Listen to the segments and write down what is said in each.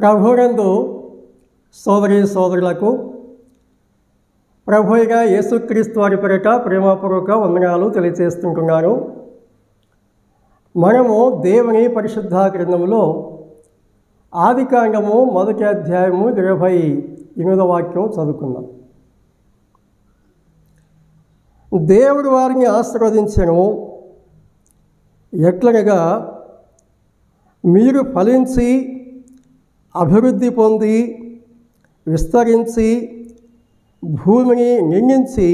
ప్రభువునందు సోదరీ సోదరులకు ప్రభువుగా యేసుక్రీస్తు వారి పేరిట ప్రేమపూర్వక వందనాలు తెలియజేస్తుంటున్నాను. మనము దేవుని పరిశుద్ధ గ్రంథములో ఆదికాండము 1వ అధ్యాయము 28వ వాక్యం చదువుకుందాం. దేవుడు వారిని ఆశీర్వదించెను, ఎట్లనగా మీరు ఫలించి అభివృద్ధి పొంది విస్తరించి భూమిని నిండించి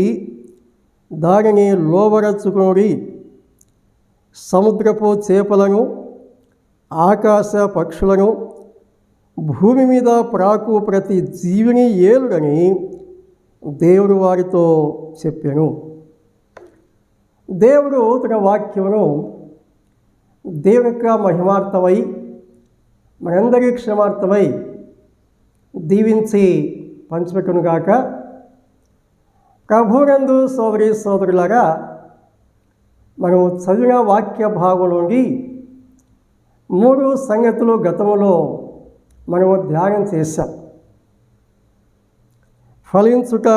దానిని లోబరచుకుని సముద్రపు చేపలను ఆకాశ పక్షులను భూమి మీద ప్రాకు ప్రతి జీవిని ఏలుడని దేవుడు వారితో చెప్పాను. దేవుడు తన వాక్యమును దేవుని యొక్క మహిమార్థమై మనందరి క్షమార్థమై దీవించి పంచిపెట్టునుగాక. ప్రభువునందు సోదరీ సోదరులారా, మనం చదివిన వాక్య భాగంలోని 3 సంగతులు గతంలో మనము ధ్యానం చేశాం. ఫలించుట,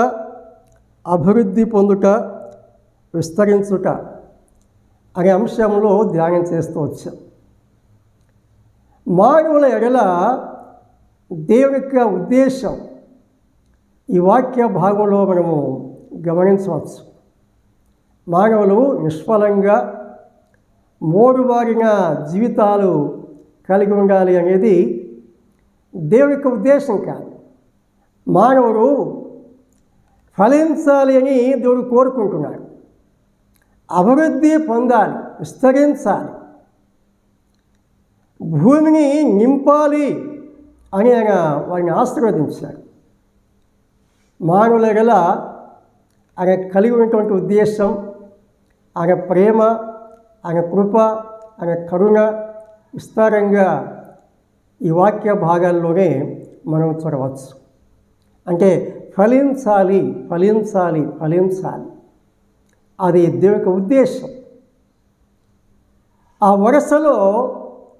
అభివృద్ధి పొందుట, విస్తరించుట అనే అంశంలో ధ్యానం చేస్తూ వచ్చాం. మానవుల ఎడల దేవుని యొక్క ఉద్దేశం ఈ వాక్య భాగంలో మనము గమనించవచ్చు. మానవులు నిష్ఫలంగా మోడుబారిన జీవితాలు కలిగి ఉండాలి అనేది దేవుని యొక్క ఉద్దేశం కాదు. మానవుడు ఫలించాలి అని దేవుడు కోరుకుంటున్నాడు, అభివృద్ధి పొందాలి, విస్తరించాలి, భూమిని నింపాలి అని ఆయన వారిని ఆశీర్వదించాడు. మానవుల గల ఆయన కలిగి ఉన్నటువంటి ఉద్దేశం, ఆయన ప్రేమ, ఆయన కృప, ఆయన కరుణ విస్తారంగా ఈ వాక్య భాగాల్లోనే మనం చూడవచ్చు. అంటే ఫలించాలి, ఫలించాలి, ఫలించాలి, అది దేవుని యొక్క ఉద్దేశం. ఆ వరుసలో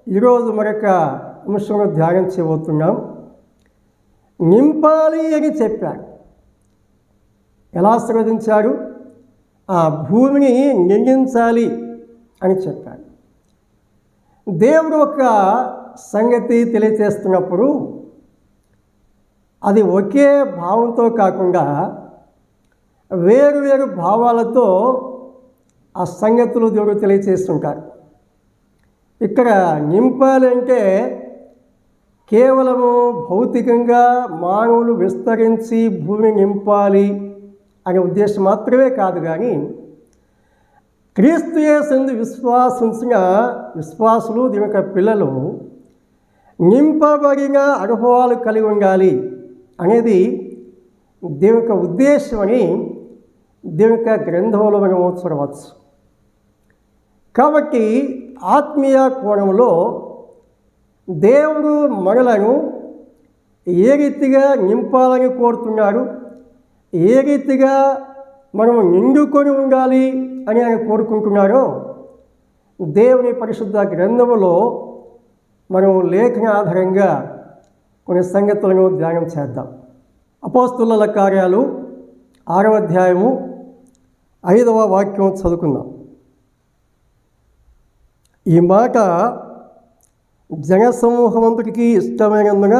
ఈరోజు మరొక అంశంలో ధ్యానం చేయబోతున్నాం. నింపాలి అని చెప్పాడు. ఎలా ఆశీర్వదించాడు? ఆ భూమిని నిండించాలి అని చెప్పాడు. దేవుడు ఒక సంగతి తెలియచేస్తున్నప్పుడు అది ఒకే భావంతో కాకుండా వేరు వేరు భావాలతో ఆ సంగతులు దేవుడు తెలియచేస్తుంటారు. ఇక్కడ నింపాలి అంటే కేవలము భౌతికంగా మానవులు విస్తరించి భూమిని నింపాలి అనే ఉద్దేశం మాత్రమే కాదు, కానీ క్రీస్తు యేసునందు విశ్వాసించిన విశ్వాసులు, దీని యొక్క పిల్లలు నింపబడిన అనుభవాలు కలిగి ఉండాలి అనేది దేవుని యొక్క ఉద్దేశం అని దేవుని యొక్క గ్రంథంలో మనం చూడవచ్చు. కాబట్టి ఆత్మీయ కోణంలో దేవుడు మనలను ఏ రీతిగా నింపాలని కోరుతున్నాడు, ఏ రీతిగా మనం నిండుకొని ఉండాలి అని ఆయన కోరుకుంటున్నారో దేవుని పరిశుద్ధ గ్రంథములో మనం లేఖన ఆధారంగా కొన్ని సంగతులను ధ్యానం చేద్దాం. అపోస్తుల కార్యాలు 6వ అధ్యాయము 5వ వాక్యం చదువుకుందాం. ఈ మాట జనసమూహమంతటికి ఇష్టమైనందున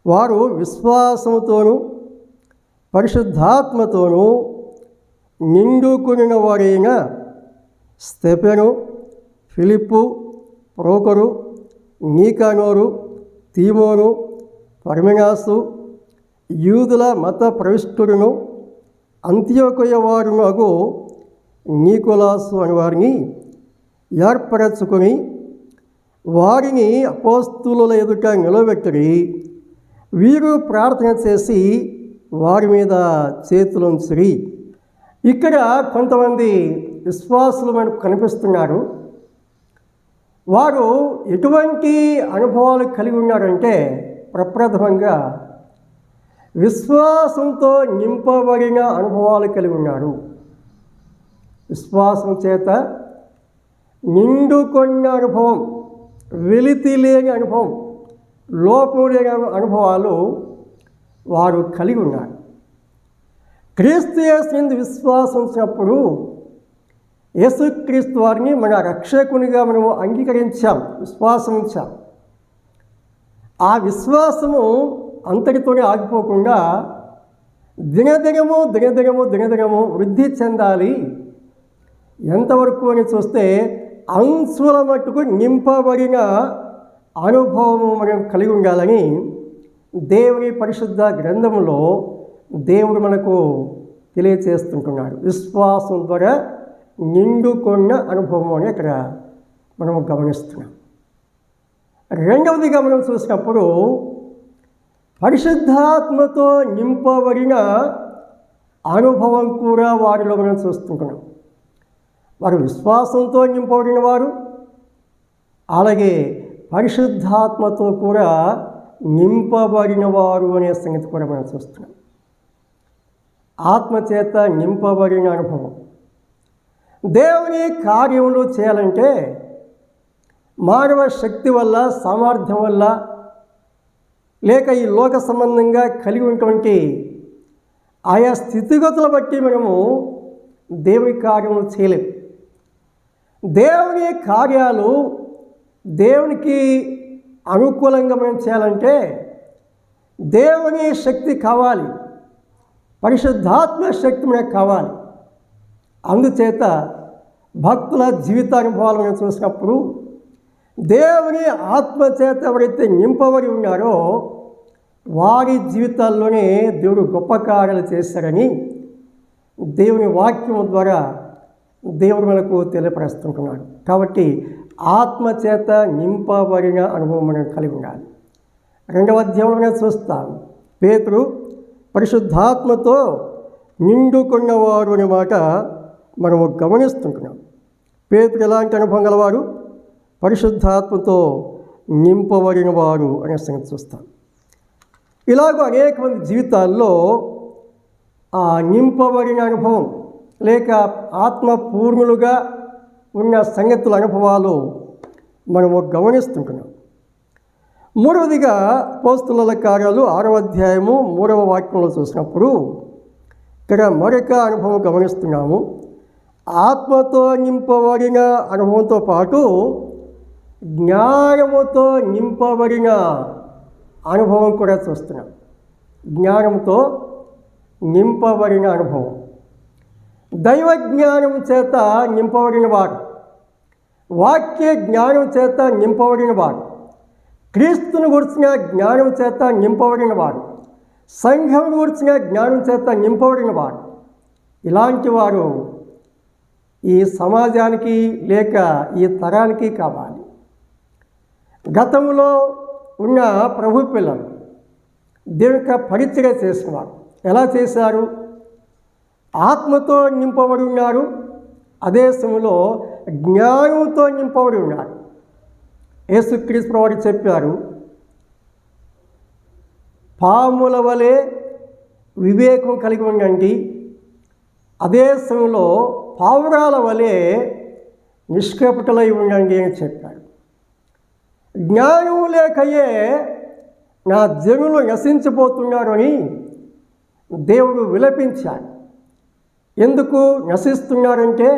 వారు విశ్వాసముతోనూ పరిశుద్ధాత్మతోనూ నిండుకొనిన వారైన స్తెఫెను, ఫిలిప్పు, ప్రోకరు, నీకానోరు, తీమోను, పర్మెనాసు, యూదుల మత ప్రవిష్టుడును అంత్యోకయ వారును అగు నీకోలాసు అని వారిని ఏర్పరచుకొని వారిని అపోస్తుల ఎదుట నిలబెట్టి వీరు ప్రార్థన చేసి వారి మీద చేతులుంచిరి. ఇక్కడ కొంతమంది విశ్వాసులు మనకు కనిపిస్తున్నారు. వారు ఎటువంటి అనుభవాలు కలిగి ఉన్నారంటే, ప్రప్రథమంగా విశ్వాసంతో నింపబడిన అనుభవాలు కలిగి ఉన్నారు. విశ్వాసం చేత నిండుకొన్న అనుభవం, వెలితి లేని అనుభవం, లోపం లేని అనుభవాలు వారు కలిగి ఉన్నారు. క్రీస్తు యేసునందు విశ్వాసం ఉంచినప్పుడు యేసుక్రీస్తు వారిని మన రక్షకునిగా మనము అంగీకరించాం, విశ్వాసం ఉంచాం. ఆ విశ్వాసము అంతటితోనే ఆగిపోకుండా దినదినము వృద్ధి చెందాలి. ఎంతవరకు అని చూస్తే అంచుల మట్టుకు నింపబడిన అనుభవము మనం కలిగి ఉండాలని దేవుని పరిశుద్ధ గ్రంథములో దేవుడు మనకు తెలియచేస్తుంటున్నాడు. విశ్వాసం ద్వారా నిండుకున్న అనుభవం అని ఇక్కడ మనము గమనిస్తున్నాం. రెండవదిగా మనం చూసినప్పుడు పరిశుద్ధాత్మతో నింపబడిన అనుభవం కూడా వారిలో మనం చూస్తుంటున్నాం. వారు విశ్వాసంతో నింపబడిన వారు, అలాగే పరిశుద్ధాత్మతో కూడా నింపబడిన వారు అనే సంగతి కూడా మనం చూస్తున్నాం. ఆత్మచేత నింపబడిన అనుభవం. దేవుని కార్యములు చేయాలంటే మానవ శక్తి వల్ల, సామర్థ్యం వల్ల, లేక ఈ లోక సంబంధంగా కలిగి ఉన్నటువంటి ఆయా స్థితిగతుల బట్టి మనము దేవుని కార్యములు చేయలేము. దేవుని కార్యాలు దేవునికి అనుకూలంగా మనం చేయాలంటే దేవుని శక్తి కావాలి, పరిశుద్ధాత్మ శక్తి మనకు కావాలి. అందుచేత భక్తుల జీవితానుభవాలు మనం చూసినప్పుడు దేవుని ఆత్మచేత ఎవరైతే నింపబడి ఉన్నారో వారి జీవితాల్లోనే దేవుడు గొప్ప కార్యాలు చేశారని దేవుని వాక్యం ద్వారా దేవుడు మనకు తెలియపరుస్తుంటున్నాడు. కాబట్టి ఆత్మచేత నింపబడిన అనుభవం మనం కలిగి ఉండాలి. రెండవ అధ్యాయంలో మనం చూస్తాం, పేతురు పరిశుద్ధాత్మతో నిండుకున్నవారు అనే మాట మనము గమనిస్తుంటున్నాం. పేతురు ఎలాంటి అనుభవం గలవారు? పరిశుద్ధాత్మతో నింపబడిన వారు అనే సంగతి చూస్తాం. ఇలాగ అనేక మంది జీవితాల్లో ఆ నింపబడిన అనుభవం లేక ఆత్మపూర్ణులుగా ఉన్న సంగతుల అనుభవాలు మనము గమనిస్తుంటున్నాం. మూడవదిగా అపోస్తలుల కార్యాలు 6వ అధ్యాయము 3వ వాక్యంలో చూసినప్పుడు ఇక్కడ మరొక అనుభవం గమనిస్తున్నాము. ఆత్మతో నింపబడిన అనుభవంతో పాటు జ్ఞానముతో నింపబడిన అనుభవం కూడా చూస్తున్నాం. జ్ఞానంతో నింపబడిన అనుభవం. దైవ జ్ఞానం చేత నింపబడిన వారు, వాక్య జ్ఞానం చేత నింపబడిన వారు, క్రీస్తుని గురించిన జ్ఞానం చేత నింపబడిన వారు, సంఘం గురించిన జ్ఞానం చేత నింపబడిన వారు, ఇలాంటి వారు ఈ సమాజానికి లేక ఈ తరానికి కావాలి. గతంలో ఉన్న ప్రభు పిల్లలు దేవుని యొక్క పరిచర్య చేసినవారు ఎలా చేశారు? ఆత్మతో నింపబడి ఉన్నారు, అదే సమయంలో జ్ఞానంతో నింపబడి ఉన్నారు. యేసుక్రీస్తు వారు చెప్పారు, పాముల వలె వివేకం కలిగి ఉండండి, అదే సమయంలో పావురాల వలె నిష్కపటులై ఉండండి అని చెప్పారు. జ్ఞానం లేకయే నా జనులు నశించిపోతున్నారు అని దేవుడు విలపించాడు. ఎందుకు నశిస్తున్నారంటే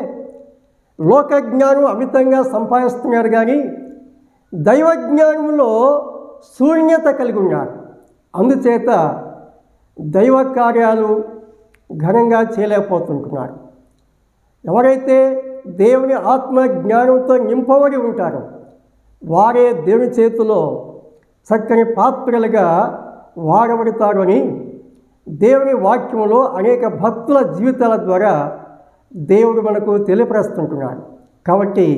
లోక జ్ఞానం అమితంగా సంపాదిస్తున్నారు, కానీ దైవ జ్ఞానంలో శూన్యత కలిగి ఉన్నారు. అందుచేత దైవ కార్యాలు ఘనంగా చేయలేకపోతుంటున్నారు. ఎవరైతే దేవుని ఆత్మ జ్ఞానంతో నింపబడి ఉంటారో వారే దేవుని చేతిలో చక్కని పాత్రలుగా వాడబడతారు అని దేవుని వాక్యంలో అనేక భక్తుల జీవితాల ద్వారా దేవుడు మనకు తెలియపరుస్తుంటున్నాడు. కాబట్టి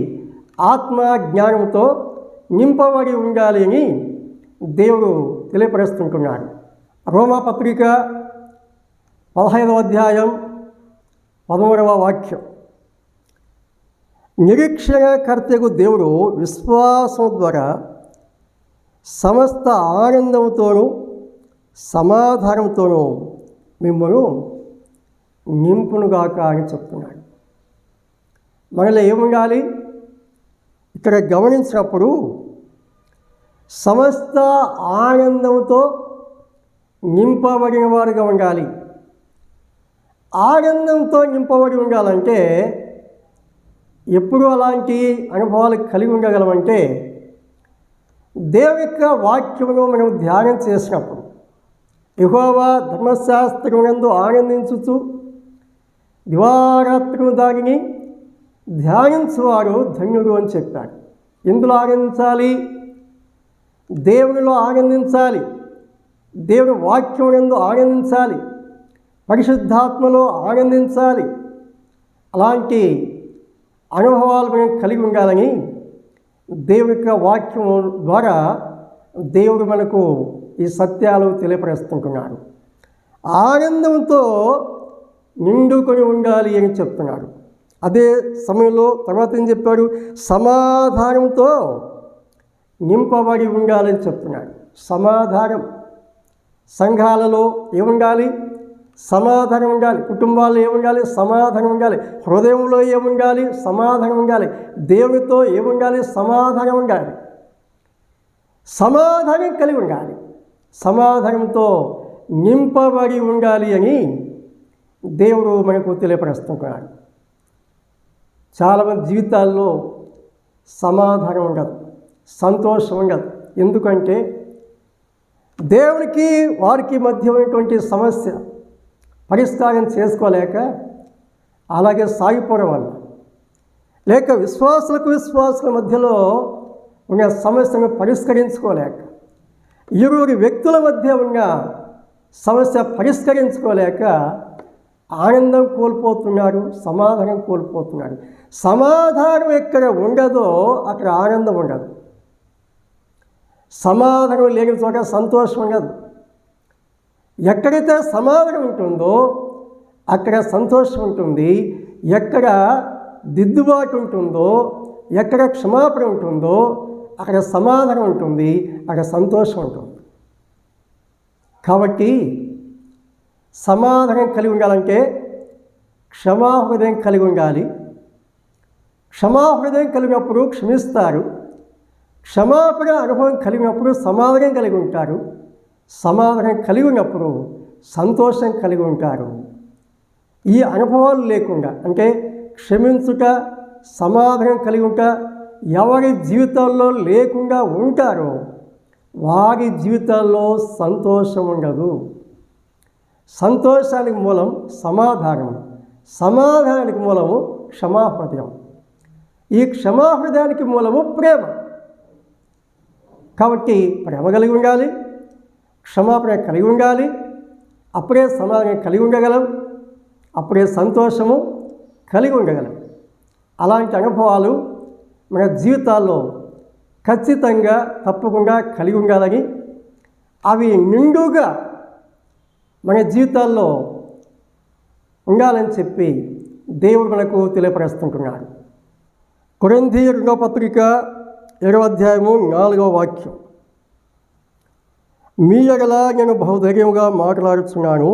ఆత్మ జ్ఞానంతో నింపబడి ఉండాలి అని దేవుడు తెలియపరుస్తుంటున్నాడు. రోమాపత్రిక 15వ అధ్యాయం 13వ వాక్యం, నిరీక్షణకర్తకు దేవుడు విశ్వాసం ద్వారా సమస్త ఆనందంతోనూ సమాధానంతోనూ మిమ్మల్ని నింపునుగాక అని చెప్తున్నాడు. మనలో ఏముండాలి? ఇక్కడ గమనించినప్పుడు సమస్త ఆనందంతో నింపబడిన వారుగా ఉండాలి. ఆనందంతో నింపబడి ఉండాలంటే ఎప్పుడు అలాంటి అనుభవాలు కలిగి ఉండగలమంటే దేవుని యొక్క వాక్యమును మనం ధ్యానం చేసినప్పుడు, యెహోవా ధర్మశాస్త్రమునందు ఆనందించుచు దివారాత్రము దానిని ధ్యానించువారు ధన్యుడు అని చెప్పారు. ఎందులో ఆనందించాలి? దేవునిలో ఆనందించాలి, దేవుని వాక్యమునందు ఆనందించాలి, పరిశుద్ధాత్మలో ఆనందించాలి. అలాంటి అనుభవాలు మనం కలిగి ఉండాలని దేవుని యొక్క వాక్యం ద్వారా దేవుడు మనకు ఈ సత్యాలు తెలియపరుస్తుంటున్నాడు. ఆనందంతో నిండుకొని ఉండాలి అని చెప్తున్నాడు. అదే సమయంలో తర్వాత ఏం చెప్పాడు? సమాధానంతో నింపబడి ఉండాలని చెప్తున్నాడు. సమాధానం సంఘాలలో ఏముండాలి? సమాధానం ఉండాలి. కుటుంబాల్లో ఏముండాలి? సమాధానం ఉండాలి. హృదయంలో ఏముండాలి? సమాధానం ఉండాలి. దేవునితో ఏముండాలి? సమాధానం ఉండాలి. సమాధానం కలిగి ఉండాలి. సమాధానంతో నింపబడి ఉండాలి అని దేవుడు మనకు తెలియపరుస్తున్నాడు. చాలామంది జీవితాల్లో సమాధానం ఉండదు, సంతోషం ఉండదు. ఎందుకంటే దేవునికి వారికి మధ్య ఉన్నటువంటి సమస్య పరిష్కారం చేసుకోలేక అలాగే సాగిపోవడం వల్ల, లేక విశ్వాసుల మధ్యలో ఉన్న సమస్యను పరిష్కరించుకోలేక, ఇరువురి వ్యక్తుల మధ్య ఉన్న సమస్య పరిష్కరించుకోలేక ఆనందం కోల్పోతున్నారు, సమాధానం కోల్పోతున్నారు. సమాధానం ఎక్కడ ఉండదో అక్కడ ఆనందం ఉండదు. సమాధానం లేని చోట సంతోషం ఉండదు. ఎక్కడైతే సమాధానం ఉంటుందో అక్కడ సంతోషం ఉంటుంది. ఎక్కడ దిద్దుబాటు ఉంటుందో, ఎక్కడ క్షమాపణ ఉంటుందో అక్కడ సమాధానం ఉంటుంది, అక్కడ సంతోషం ఉంటుంది. కాబట్టి సమాధానం కలిగి ఉండాలంటే క్షమాహృదయం కలిగి ఉండాలి. క్షమాహృదయం కలిగినప్పుడు క్షమిస్తారు. క్షమాపణ అనుభవం కలిగినప్పుడు సమాధానం కలిగి ఉంటారు. సమాధానం కలిగి ఉన్నప్పుడు సంతోషం కలిగి ఉంటారు. ఈ అనుభవాలు లేకుండా, అంటే క్షమించుట, సమాధానం కలిగి ఉంటా ఎవరి జీవితాల్లో లేకుండా ఉంటారో వారి జీవితాల్లో సంతోషం ఉండదు. సంతోషానికి మూలం సమాధానం, సమాధానానికి మూలము క్షమాహృదయం, ఈ క్షమాహృదయానికి మూలము ప్రేమ. కాబట్టి ప్రేమ కలిగి ఉండాలి, క్షమాపణ కలిగి ఉండాలి. అప్పుడే సమాధానం కలిగి ఉండగలం, అప్పుడే సంతోషము కలిగి ఉండగలం. అలాంటి అనుభవాలు మన జీవితాల్లో ఖచ్చితంగా తప్పకుండా కలిగి ఉండాలని, అవి నిండుగా మన జీవితాల్లో ఉండాలని చెప్పి దేవుడు మనకు తెలియపరుస్తుంటున్నాడు. కొరింథీయుల 2వ పత్రిక 7వ అధ్యాయము 4వ వాక్యం. మీ ఎడల నేను బహుధైర్యముగా మాట్లాడుతున్నాను,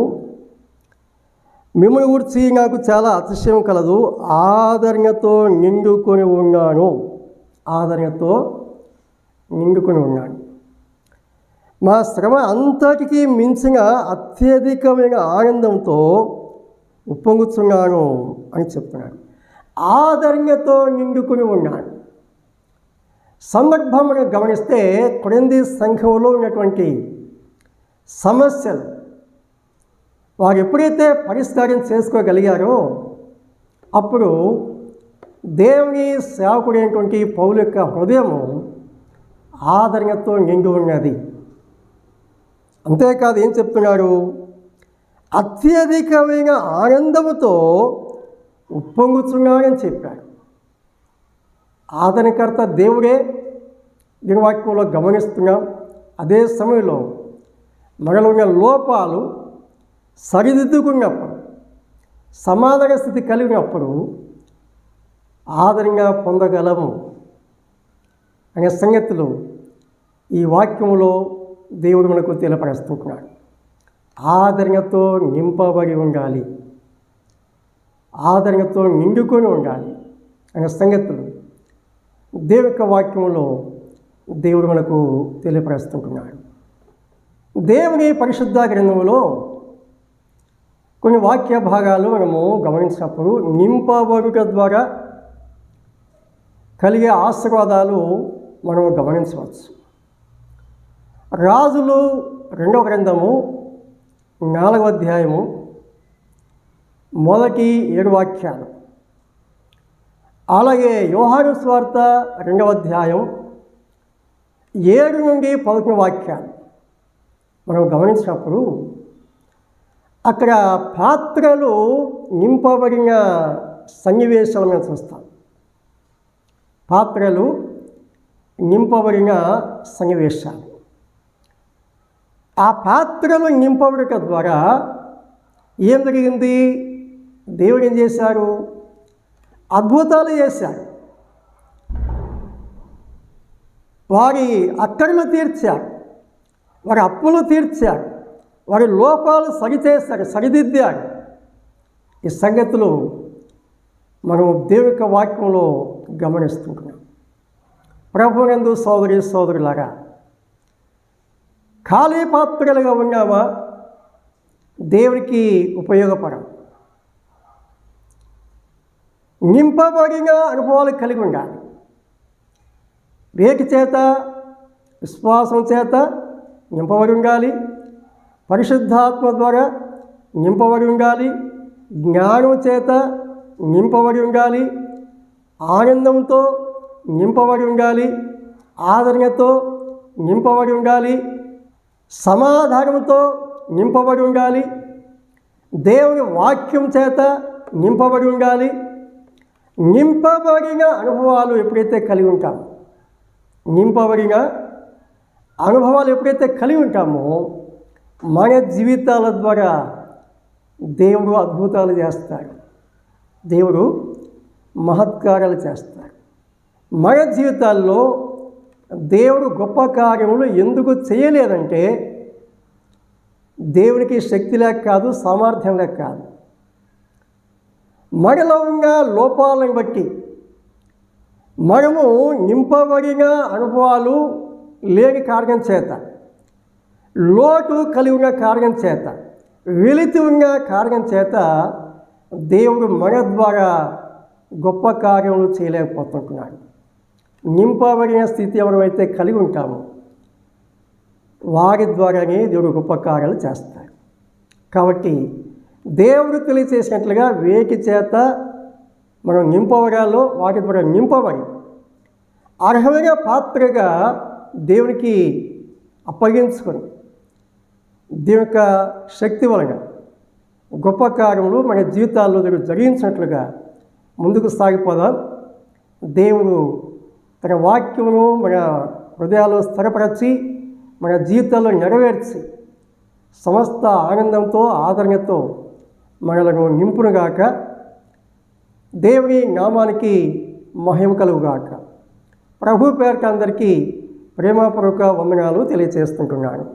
మిమ్మల్ని గురించి నాకు చాలా అతిశయం కలదు, ఆదరణతో నిండుకొని ఉన్నాను. ఆదరణతో నిండుకొని ఉన్నాను. మా శ్రమ అంతటికీ మించిన అత్యధికమైన ఆనందంతో ఉప్పొంగుతున్నాను అని చెప్తున్నాడు. ఆదరణతో నిండుకొని ఉన్నాను. సందర్భమును గమనిస్తే కొరింథీ సంఘంలో ఉన్నటువంటి సమస్యలు వారు ఎప్పుడైతే పరిష్కారం చేసుకోగలిగారో అప్పుడు దేవుని సేవకుడైనటువంటి పౌలు యొక్క హృదయము ఆదరణతో నిండి ఉన్నది. అంతేకాదు, ఏం చెప్తున్నాడు? అత్యధికమైన ఆనందముతో ఉప్పొంగుతున్నాడని చెప్పాడు. ఆదరణకర్త దేవుడే దినవాక్యంలో గమనిస్తున్నాం. అదే సమయంలో మనలో ఉన్న లోపాలు సరిదిద్దుకున్నప్పుడు, సమాధాన స్థితి కలిగినప్పుడు ఆదరంగా పొందగలము అనే సంగతులు ఈ వాక్యంలో దేవుడు మనకు తెలియపరుస్తున్నాడు. ఆదరణతో నింపబడి ఉండాలి, ఆదరణతో నిండుకొని ఉండాలి అనే సంగతులు దేవుని యొక్క వాక్యంలో దేవుడు మనకు తెలియపరుస్తుంటున్నాడు. దేవుని పరిశుద్ధ గ్రంథములో కొన్ని వాక్య భాగాలు మనము గమనించినప్పుడు నింపబడుట ద్వారా కలిగే ఆశీర్వాదాలు మనము గమనించవచ్చు. రాజులు 2వ గ్రంథము 4వ అధ్యాయము మొదటి 7 వాక్యాలు, అలాగే యోహాను సువార్త 2వ అధ్యాయం 7 నుండి 11 వాక్యాలు మనం గమనించినప్పుడు అక్కడ పాత్రలు నింపబడిన సన్నివేశాలు మనం చూస్తాం. పాత్రలు నింపబడిన సన్నివేశాలు. ఆ పాత్రలు నింపబడట ద్వారా ఏం జరిగింది? దేవుడు ఏం చేశారు? అద్భుతాలు చేశారు. వారి అక్కర్లు తీర్చారు, వారి అప్పులు తీర్చారు, వారి లోపాలు సరిచేశారు, సరిదిద్దారు. ఈ సంగతులు మనం దేవుని యొక్క వాక్యంలో గమనిస్తుంటున్నాం. ప్రభువునందు సోదరి సోదరులారా, ఖాళీ పాత్రలుగా ఉన్నామా? దేవునికి ఉపయోగపడం. నింపబడిన అనుభవాలు కలిగి ఉండాలి. వేటి చేత? విశ్వాసం చేత నింపబడి ఉండాలి, పరిశుద్ధాత్మ ద్వారా నింపబడి ఉండాలి, జ్ఞానం చేత నింపబడి ఉండాలి, ఆనందంతో నింపబడి ఉండాలి, ఆదరణతో నింపబడి ఉండాలి, సమాధానంతో నింపబడి ఉండాలి, దేవుని వాక్యం చేత నింపబడి ఉండాలి. నింపబడిన అనుభవాలు ఎప్పుడైతే కలిగి ఉంటామో, నింపబడిన అనుభవాలు ఎప్పుడైతే కలిగి ఉంటామో, మన జీవితాల ద్వారా దేవుడు అద్భుతాలు చేస్తాడు, దేవుడు మహత్కార్యాలు చేస్తాడు. మన జీవితాల్లో దేవుడు గొప్ప కార్యములు ఎందుకు చేయలేదంటే దేవునికి శక్తి లేక కాదు, సామర్థ్యం లేక కాదు. మనలో ఉన్న లోపాలను బట్టి, మనము నింపబడిన అనుభవాలు లేని కారణం చేత, లోటు కలిగి ఉన్న కారణం చేత, వెలితి ఉన్న కారణం చేత దేవుడు మన ద్వారా గొప్ప కార్యములు చేయలేకపోతుంటున్నాడు. నింపబడిన స్థితి ఎవరైతే కలిగి ఉంటామో వారి ద్వారానే దేవుడు గొప్ప కార్యాలు చేస్తాడు. కాబట్టి దేవుడు తెలియచేసినట్లుగా వేటి చేత మనం నింపబడాలో వాటి ద్వారా నింపబడి అర్హమైన పాత్రగా దేవునికి అప్పగించుకొని దేవుని యొక్క శక్తి వలన గొప్ప కార్యములు మన జీవితాల్లో జరిగించినట్లుగా ముందుకు సాగిపోదాం. దేవుడు తన వాక్యమును మన హృదయాల్లో స్థిరపరచి మన జీవితాల్లో నెరవేర్చి సమస్త ఆనందంతో ఆదరణతో మనలను నింపునుగాక. దేవుని నామానికి మహిమ కలుగుగాక. ప్రభు పేరిట అందరికీ ప్రేమపూర్వక వందనాలు తెలియజేస్తుంటున్నాను.